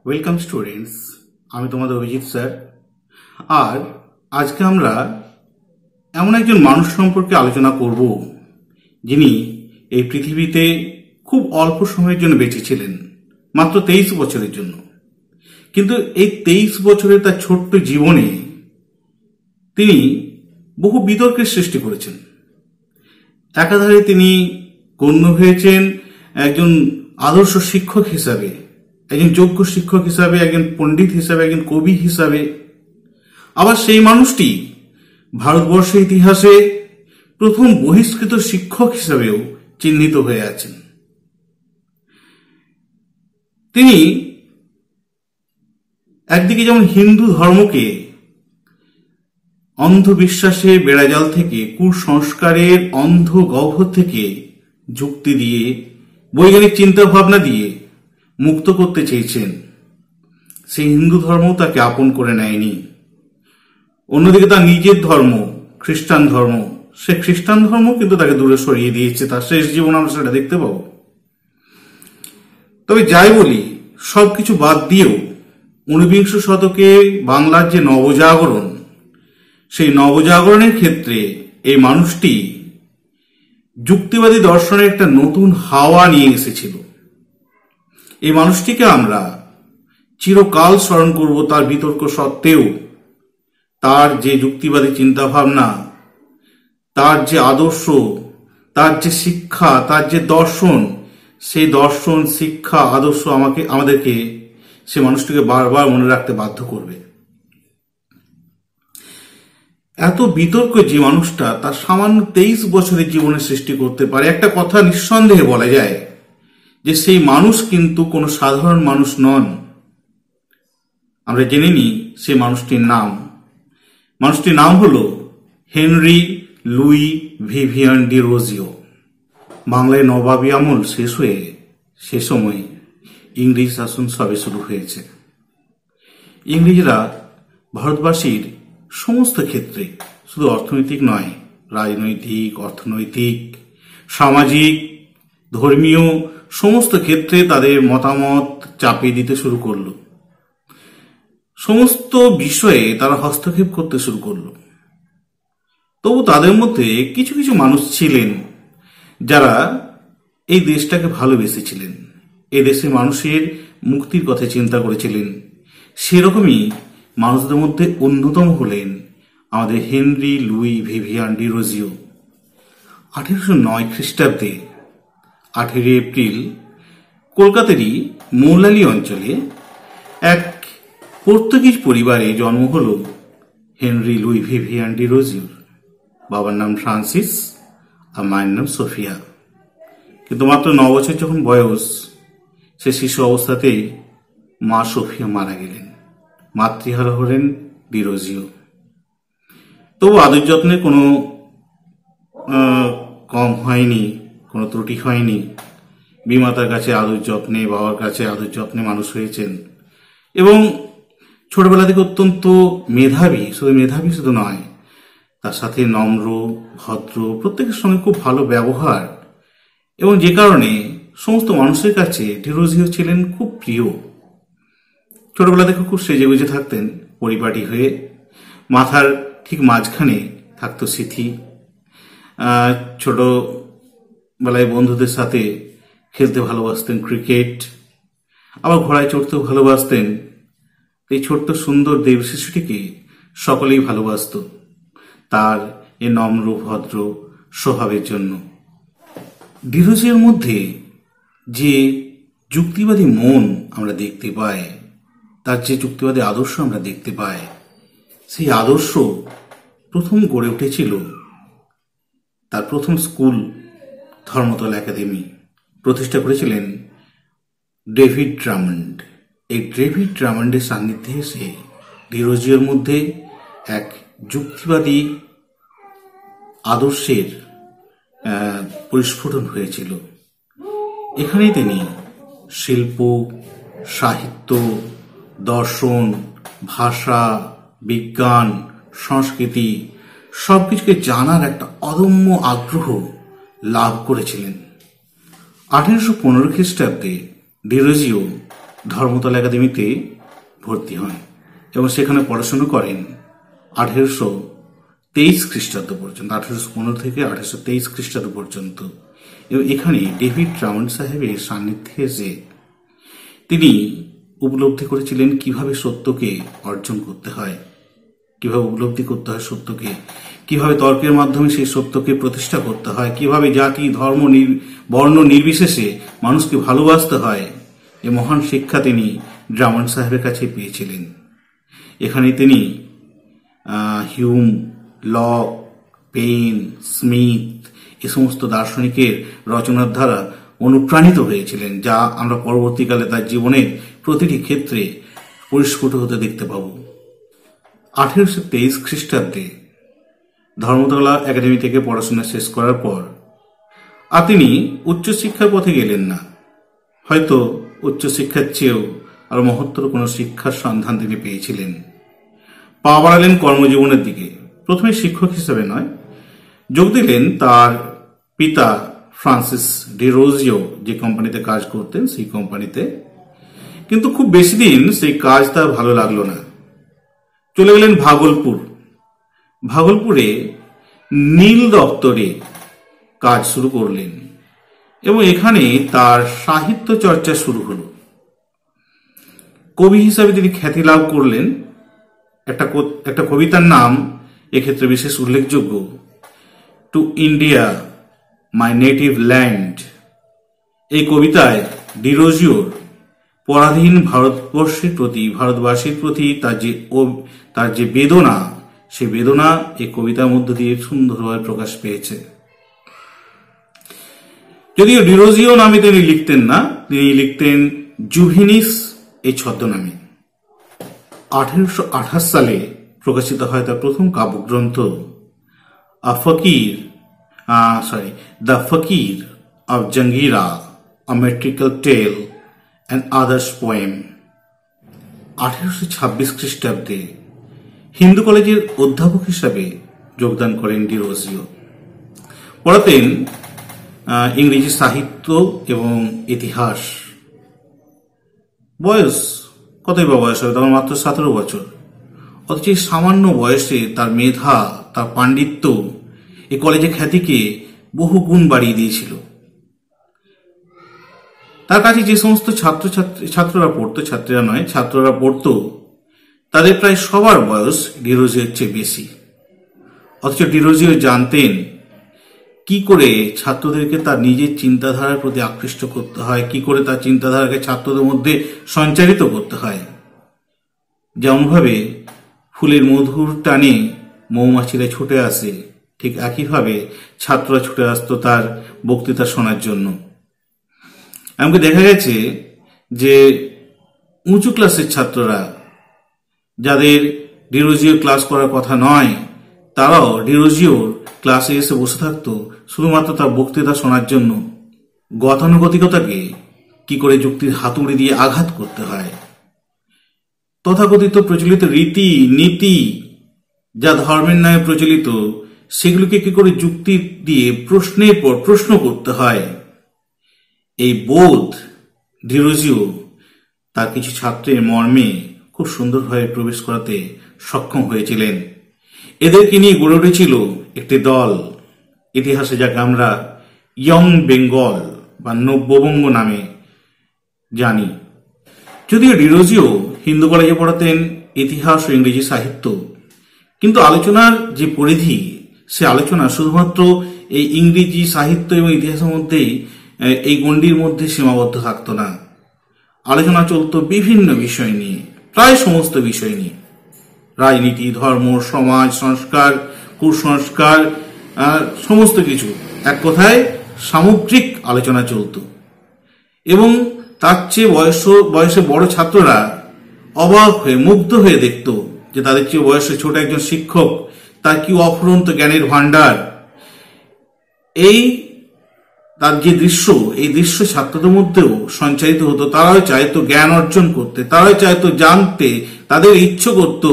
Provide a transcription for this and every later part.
Welcome students, আমি তোমাদের Abhijit sir. আর আজকে আমরা এমন একজন মানুষ সম্পর্কে আলোচনা করব যিনি এই পৃথিবীতে খুব অল্প সময়ের জন্য বেঁচে ছিলেন, মাত্র 23 বছরের জন্য। কিন্তু এই 23 বছরের তার ছোট্ট জীবনে তিনি বহু বিতর্কের সৃষ্টি করেছেন। একাধারে তিনি গণ্য হয়েছেন একজন আদর্শ শিক্ষক হিসাবে, একজন যোগ্য শিক্ষক হিসাবে, একজন পণ্ডিত হিসাবে, একজন কবি হিসাবে। আবার সেই মানুষটি ভারতবর্ষের ইতিহাসে প্রথম বহিষ্কৃত শিক্ষক হিসাবেও চিহ্নিত হয়ে আছেন। তিনি একদিকে যেমন হিন্দু ধর্মকে অন্ধবিশ্বাসের বেড়াজাল থেকে, কুসংস্কারের অন্ধ গহ্বর থেকে যুক্তি দিয়ে, বৈজ্ঞানিক চিন্তা ভাবনা দিয়ে মুক্ত করতে চেয়েছেন, সেই হিন্দু ধর্ম তাকে আপন করে নেয়নি। অন্যদিকে তার নিজের ধর্ম খ্রিস্টান ধর্ম, সে খ্রিস্টান ধর্ম কিন্তু তাকে দূরে সরিয়ে দিয়েছে। তার শেষ জীবন আমরা সেটা দেখতে পাবো। তবে যাই বলি, সবকিছু বাদ দিয়েও 19বিংশ শতকে বাংলার যে নবজাগরণ, সেই নবজাগরণের ক্ষেত্রে এই মানুষটি যুক্তিবাদী দর্শনের একটা নতুন হাওয়া নিয়ে এসেছিল। এই মানুষটিকে আমরা চিরকাল স্মরণ করব। তার বিতর্ক সত্ত্বেও তার যে যুক্তিবাদী চিন্তা ভাবনা, তার যে আদর্শ, তার যে শিক্ষা, তার যে দর্শন, সেই দর্শন, শিক্ষা, আদর্শ আমাদেরকে সে মানুষটিকে বারবার মনে রাখতে বাধ্য করবে। এত বিতর্ক যে মানুষটা তার সামান্য 23 বছরের জীবনে সৃষ্টি করতে পারে, একটা কথা নিঃসন্দেহে বলা যায় যে সেই মানুষ কিন্তু কোনো সাধারণ মানুষ নন। আমরা জেনে নিই সেই মানুষটির নাম। মানুষটির নাম হলো হেনরি লুই ভিভিয়ান ডি রোজিও। বাংলায় নবাবী আমল শেষ হয়ে সে সময় ইংরেজ শাসন সবে শুরু হয়েছে। ইংরেজরা ভারতবাসীর সমস্ত ক্ষেত্রে, শুধু অর্থনৈতিক নয়, রাজনৈতিক, অর্থনৈতিক, সামাজিক, ধর্মীয় সমস্ত ক্ষেত্রে তাদের মতামত চাপিয়ে দিতে শুরু করলো। সমস্ত বিষয়ে তারা হস্তক্ষেপ করতে শুরু করলো। তবু তাদের মধ্যে কিছু কিছু মানুষ ছিলেন যারা এই দেশটাকে ভালোবেসেছিলেন, এই দেশের মানুষের মুক্তির কথা চিন্তা করেছিলেন। সেরকমই মানুষদের মধ্যে অন্যতম হলেন আমাদের হেনরি লুই ভিভিয়ান ডি রোজিও। 1809 খ্রিস্টাব্দে 18 এপ্রিল কলকাতারই মৌলালি অঞ্চলে এক পর্তুগিজ পরিবারে জন্ম হল হেনরি লুই ভিভিয়ান ডি রোজিওর। বাবার নাম ফ্রান্সিস আর মায়ের নাম সোফিয়া। কিন্তু মাত্র 9 বছর যখন বয়স, সে শিশু অবস্থাতেই মা সোফিয়া মারা গেলেন। মাতৃহারা হলেন ডি রোজিও। তবু আদর যত্নে কোনো কম হয়নি, কোনো ত্রুটি হয়নি। বিমাতার কাছে আদর যত্নে, বাবার কাছে আদর যত্নে মানুষ হয়েছেন এবং ছোটবেলা থেকে অত্যন্ত মেধাবী। শুধু নয়, তার সাথে নম্র, ভদ্র, প্রত্যেকের সঙ্গে খুব ভালো ব্যবহার, এবং যে কারণে সমস্ত মানুষের কাছে ডি রোজিও ছিলেন খুব প্রিয়। ছোটবেলা থেকে খুব সেজে গুজে থাকতেন পরিপাটি হয়ে। মাথার ঠিক মাঝখানে থাকতো সিথি। ছোটবেলায় বন্ধুদের সাথে খেলতে ভালোবাসতেন, ক্রিকেট, আবার ঘোড়ায় চড়তেও ভালোবাসতেন। এই ছোট্ট সুন্দর দেব শিশুটিকে সকলেই ভালোবাসত তার এ নম্র ভদ্র স্বভাবের জন্য। ডি রোজিওর মধ্যে যে যুক্তিবাদী মন আমরা দেখতে পাই, তার যে যুক্তিবাদী আদর্শ আমরা দেখতে পাই, সেই আদর্শ প্রথম গড়ে উঠেছিল তার প্রথম স্কুল ধর্মতলা একাডেমি। প্রতিষ্ঠা করেছিলেন ডেভিড ড্রামন্ড। এই ডেভিড ড্রামন্ডের সান্নিধ্যে এসে ডি রোজিওর মধ্যে এক যুক্তিবাদী আদর্শের পরিস্ফুটন হয়েছিল। এখানেই তিনি শিল্প, সাহিত্য, দর্শন, ভাষা, বিজ্ঞান, সংস্কৃতি সবকিছুকে জানার একটা অদম্য আগ্রহ লাভ করেছিলেন। 1815 খ্রিস্টাব্দে ডি রোজিও ধর্মতলা একাডেমিতে ভর্তি হন এবং সেখানে পড়াশোনা করেন 1823 খ্রিস্টাব্দ পর্যন্ত, 1815 থেকে 1823 খ্রিস্টাব্দ পর্যন্ত। এবং এখানে ডেভিড ড্রামন্ড সাহেবের সান্নিধ্যে এসে তিনি উপলব্ধি করেছিলেন কিভাবে সত্যকে অর্জন করতে হয়, কিভাবে উপলব্ধি করতে হয় সত্যকে, কিভাবে তর্কের মাধ্যমে সেই সত্যকে প্রতিষ্ঠা করতে হয়, কিভাবে জাতি ধর্ম বর্ণ নির্বিশেষে মানুষকে ভালোবাসতে হয়। এই মহান শিক্ষা তিনি ড্রামন্ড সাহেবের কাছে পেয়েছিলেন। এখানে তিনি হিউম, লক, পেইন, স্মিথ এ সমস্ত দার্শনিকের রচনার দ্বারা অনুপ্রাণিত হয়েছিলেন, যা আমরা পরবর্তীকালে তার জীবনের প্রতিটি ক্ষেত্রে পরিস্ফুট হতে দেখতে পাব। 1823 খ্রিস্টাব্দে ধর্মতলা একাডেমি থেকে পড়াশোনা শেষ করার পর আর তিনি উচ্চশিক্ষার পথে গেলেন না। হয়তো উচ্চশিক্ষার চেয়েও আর মহত্তর কোনো শিক্ষার সন্ধান তিনি পেয়েছিলেন। পা বাড়ালেন কর্মজীবনের দিকে। প্রথমে শিক্ষক হিসেবে নয়, যোগ দিলেন তার পিতা ফ্রান্সিস ডিরোজিও যে কোম্পানিতে কাজ করতেন সেই কোম্পানিতে। কিন্তু খুব বেশি দিন সেই কাজ তার ভালো লাগলো না। চলে গেলেন ভাগলপুর। ভাগলপুরে নীল দপ্তরে কাজ শুরু করলেন এবং এখানে তার সাহিত্য চর্চা শুরু হলো। কবি হিসাবে তিনি খ্যাতি লাভ করলেন। একটা কবিতার নাম এক্ষেত্রে বিশেষ উল্লেখযোগ্য, to India my native land. এই কবিতায় ডিরোজিওর পরাধীন ভারতবাসীর প্রতি তার যে বেদনা, সেই বেদনা এই কবিতার মধ্য দিয়ে সুন্দরভাবে প্রকাশ পেয়েছে। যদিও ডিরোজিও নামে তিনি লিখতেন না, তিনি লিখতেন জুভেনিস এই ছদ্মনামে। 1828 সালে প্রকাশিত হয় তার প্রথম কাব্যগ্রন্থ the fakir of Jungheera, a metrical tale and others poem. 1826 খ্রিস্টাব্দে হিন্দু কলেজের অধ্যাপক হিসাবে যোগদান করেন ডিরোজিও। পড়াতেন ইংরেজি সাহিত্য এবং ইতিহাস। বয়স কতই বা বয়স হবে, তখন মাত্র 17 বছর। অথচ এই সামান্য বয়সে তার মেধা, তার পাণ্ডিত্য এই কলেজের খ্যাতিকে বহু গুণ বাড়িয়ে দিয়েছিল। তার কাছে যে সমস্ত ছাত্ররা পড়তো তাদের প্রায় সবার বয়স ডিরোজিওর চেয়ে বেশি। অথচ ডিরোজিও জানতেন কি করে ছাত্রদেরকে তার নিজের চিন্তাধারার প্রতি আকৃষ্ট করতে হয়, কি করে তার চিন্তাধারাকে ছাত্রদের মধ্যে সঞ্চারিত করতে হয়। যেমনভাবে ফুলের মধুর টানে মৌমাছিরা ছুটে আসে, ঠিক একইভাবে ছাত্ররা ছুটে আসতো তার বক্তৃতা শোনার জন্য। এমনকি দেখা গেছে যে উঁচু ক্লাসের ছাত্ররা, যাদের ডিরোজিও ক্লাস করার কথা নয়, তারাও ডিরোজিওর ক্লাসে এসে বসে থাকতো শুধুমাত্র তার বক্তৃতা শোনার জন্য। গতানুগতিকতাকে কি করে যুক্তির হাতুড়ি দিয়ে আঘাত করতে হয়, তথাকথিত প্রচলিত রীতি নীতি যা ধর্মের নামে প্রচলিত, সেগুলোকে কি করে যুক্তি দিয়ে প্রশ্নের পর প্রশ্ন করতে হয়, এই বোধ ডিরোজিও তার কিছু ছাত্রের মর্মে খুব সুন্দরভাবে প্রবেশ করাতে সক্ষম হয়েছিলেন। এদেরকে নিয়ে গড়ে উঠেছিল একটি দল, ইতিহাসে যাকে আমরা ইয়ং বেঙ্গল বা নব্যবঙ্গ নামে জানি। যদিও ডিরোজিও হিন্দু কলেজে পড়াতেন ইতিহাস ও ইংরেজি সাহিত্য, কিন্তু আলোচনার যে পরিধি, সে আলোচনা শুধুমাত্র এই ইংরেজি সাহিত্য এবং ইতিহাসের মধ্যেই, এই গণ্ডির মধ্যে সীমাবদ্ধ থাকতো না। আলোচনা চলতো বিভিন্ন বিষয় নিয়ে, প্রায় সমস্ত বিষয় নিয়ে, রাজনীতি, ধর্ম, সমাজ, সংস্কার, কুসংস্কার, সমস্ত কিছু, এক কথায় সামগ্রিক আলোচনা চলত। এবং তার চেয়ে বয়সে বড় ছাত্ররা অবাক হয়ে, মুগ্ধ হয়ে দেখত যে তাদের চেয়ে বয়সে ছোট একজন শিক্ষক, তার কি অফুরন্ত জ্ঞানের ভান্ডার। তার যে দৃশ্য, এই দৃশ্য ছাত্রদের মধ্যেও সঞ্চারিত হতো। তারাও চাইতো জ্ঞান অর্জন করতে, তারাও চাইতো জানতে, তাদের ইচ্ছে করত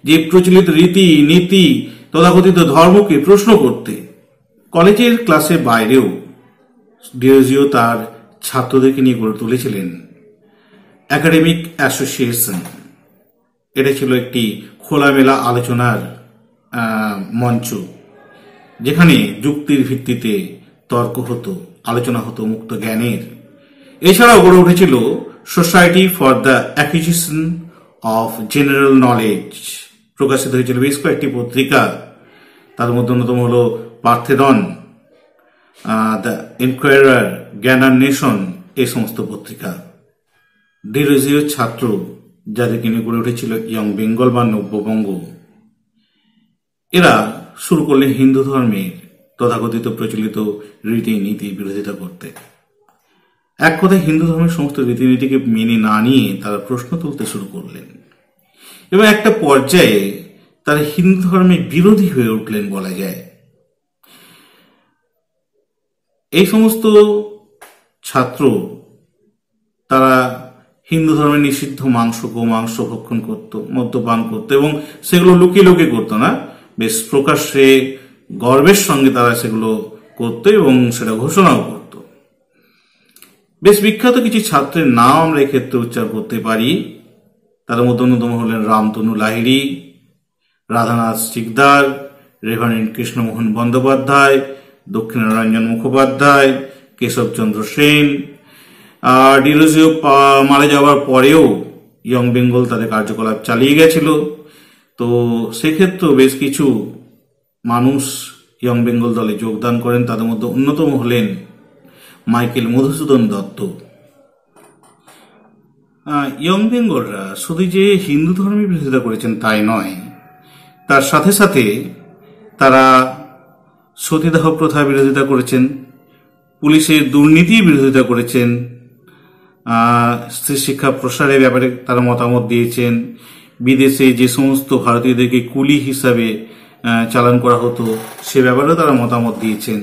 যে প্রচলিত রীতি নীতি তথাকথিত ধর্মকে প্রশ্ন করতে। কলেজের ক্লাসের বাইরেও ডিরোজিও তার ছাত্রদেরকে নিয়ে গড়ে তুলেছিলেন একাডেমিক অ্যাসোসিয়েশন। এটা ছিল একটি খোলামেলা আলোচনার মঞ্চ, যেখানে যুক্তির ভিত্তিতে তর্ক হতো, আলোচনা হতো মুক্ত জ্ঞানের। এছাড়াও গড়ে উঠেছিল society for the acquisition of general knowledge. প্রকাশিত হয়েছিল বেশ কয়েকটি পত্রিকা, তার মধ্যে অন্যতম হল পার্থেনন, দ্য ইনকোয়ারার, জ্ঞানার নেশন, এই সমস্ত পত্রিকা। ডিরোজিওর ছাত্র, যাদেরকে নিয়ে গড়ে উঠেছিল ইয়ং বেঙ্গল বা নব্যবঙ্গ, এরা শুরু করলেন হিন্দু ধর্মের তথাকথিত প্রচলিত রীতিনীতি বিরোধিতা করতে। এক কথায় হিন্দু ধর্মের সমস্ত রীতিনীতিকে মেনে না নিয়ে তারা প্রশ্ন তুলতে শুরু করলেন, এবং একটা পর্যায়ে তারা হিন্দু ধর্মের বিরোধী হয়ে উঠলেন বলা যায়। এই সমস্ত ছাত্র তারা হিন্দু ধর্মের নিষিদ্ধ গোমাংস ভক্ষণ করত, মদ্যপান করত, এবং সেগুলো লুকিয়ে লুকিয়ে করতো না, বেশ প্রকাশ্যে গর্বের সঙ্গে তারা সেগুলো করত এবং সেটা ঘোষণাও করত। বেশ বিখ্যাত কিছু ছাত্রের নাম আমরা এক্ষেত্রে উচ্চারণ করতে পারি। তার মধ্যে অন্যতম হলেন রামতনু লাহিড়ী, রাধানাথ সিকদার, রেভারেন্ড কৃষ্ণমোহন বন্দ্যোপাধ্যায়, দক্ষিণারঞ্জন মুখোপাধ্যায়, কেশবচন্দ্র সেন। ডিরোজিও মারা যাওয়ার পরেও ইয়ং বেঙ্গল তাদের কার্যকলাপ চালিয়ে গেছিল। তো সেক্ষেত্রেও বেশ কিছু মানুষ ইয়ং বেঙ্গল দলে যোগদান করেন। তাদের মধ্যে অন্যতম হলেন মাইকেল মধুসূদন দত্ত। ইয়ং বেঙ্গলরা শুধু যে হিন্দু ধর্মের বিরোধিতা করেছেন তাই নয়, তার সাথে সাথে তারা সতীদাহ প্রথার বিরোধিতা করেছেন, পুলিশের দুর্নীতির বিরোধিতা করেছেন, স্ত্রী শিক্ষা প্রসারের ব্যাপারে তারা মতামত দিয়েছেন, বিদেশে যে সমস্ত ভারতীয়দেরকে কুলি হিসাবে চালান করা হতো সে ব্যাপারেও তারা মতামত দিয়েছেন।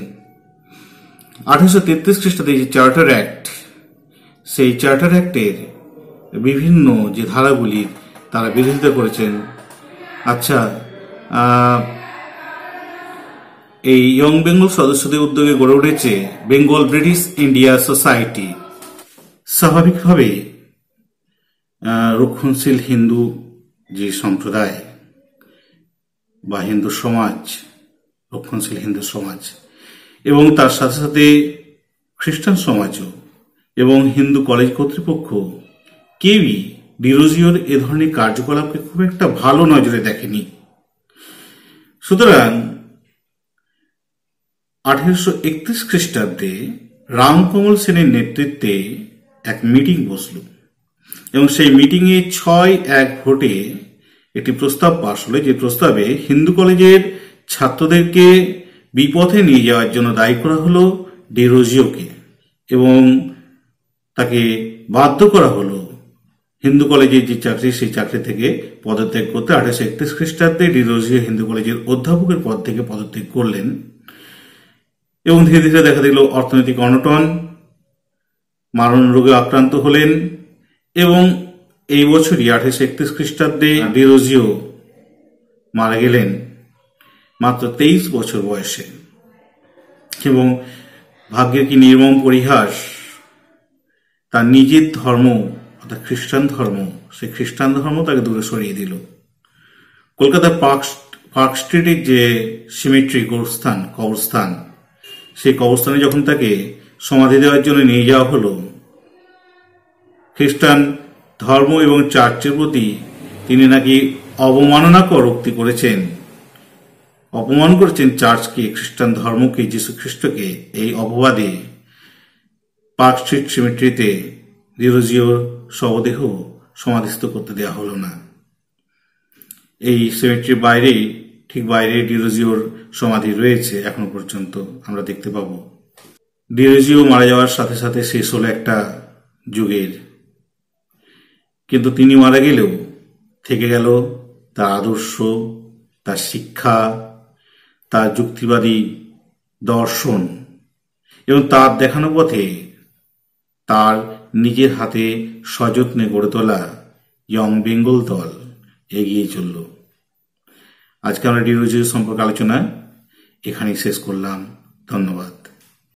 1833 খ্রিস্টাব্দে যে চার্টার অ্যাক্ট, সেই চার্টার অ্যাক্টের বিভিন্ন যে ধারাগুলি তারা বিরোধিতা করেছেন। আচ্ছা, এই ইয়ং বেঙ্গল সদস্যদের উদ্যোগে গড়ে উঠেছে বেঙ্গল ব্রিটিশ ইন্ডিয়া সোসাইটি। স্বাভাবিকভাবে রক্ষণশীল হিন্দু যে সম্প্রদায় বা হিন্দু সমাজ, রক্ষণশীল হিন্দু সমাজ, এবং তার সাথে সাথে খ্রিস্টান সমাজও এবং হিন্দু কলেজ কর্তৃপক্ষ কেউই ডিরোজিওর এ ধরনের কার্যকলাপকে খুব একটা ভালো নজরে দেখেনি। সুতরাং 1831 খ্রিস্টাব্দে রামকমল সেনের নেতৃত্বে এক মিটিং বসল, এবং সেই মিটিংয়ে 6-1 ভোটে একটি প্রস্তাব পাশ হলো, যে প্রস্তাবে হিন্দু কলেজের ছাত্রদেরকে বিপথে নিয়ে যাওয়ার জন্য দায়ী করা হলো ডিরোজিওকে, এবং তাকে বাধ্য করা হলো হিন্দু কলেজের যে চাকরি সেই চাকরি থেকে পদত্যাগ করতে। 1831 খ্রিস্টাব্দে ডিরোজিও হিন্দু কলেজের অধ্যাপকের পদ থেকে পদত্যাগ করলেন, এবং ধীরে ধীরে দেখা দিল অর্থনৈতিক অনটন, মারণ রোগে আক্রান্ত হলেন, এবং এই বছরই 1831 খ্রিস্টাব্দে ডিরোজিও মারা গেলেন মাত্র 23 বছর বয়সে। এবং ভাগ্যের কি নির্মম পরিহাস, তার নিজের ধর্ম অর্থাৎ খ্রিস্টান ধর্ম, সেই খ্রিস্টান ধর্ম তাকে দূরে সরিয়ে দিল। কলকাতার পার্ক স্ট্রিটের যে সিমেট্রি কবরস্থান, সেই কবরস্থানে যখন তাকে সমাধি দেওয়ার জন্য নিয়ে যাওয়া হলো, খ্রিস্টান ধর্ম এবং চার্চের প্রতি তিনি নাকি অবমাননাকর উক্তি করেছেন, অপমান করেছেন চার্চকে, খ্রিস্টান ধর্মকে, যীশু খ্রিস্টকে। এই অপবাদে পার্ক স্ট্রিট সিমেট্রিতে ডিরোজিওর শবদেহ সমাধিস্থ করতে দেওয়া হলো না। এই সিমেট্রির বাইরে, ঠিক বাইরে ডিরোজিওর সমাধি রয়েছে, এখনো পর্যন্ত আমরা দেখতে পাবো। ডিরোজিও মারা যাওয়ার সাথে সাথে শেষ হলো একটা যুগের, কিন্তু তিনি মারা গেলেও থেকে গেল তার আদর্শ, তার শিক্ষা, তার যুক্তিবাদী দর্শন, এবং তার দেখানো পথে তার নিজের হাতে সযত্নে গড়ে তোলা ইয়ং বেঙ্গল দল এগিয়ে চলল। আজকে আমরা ডিরোজিও সম্পর্কে আলোচনা এখানেই শেষ করলাম। ধন্যবাদ।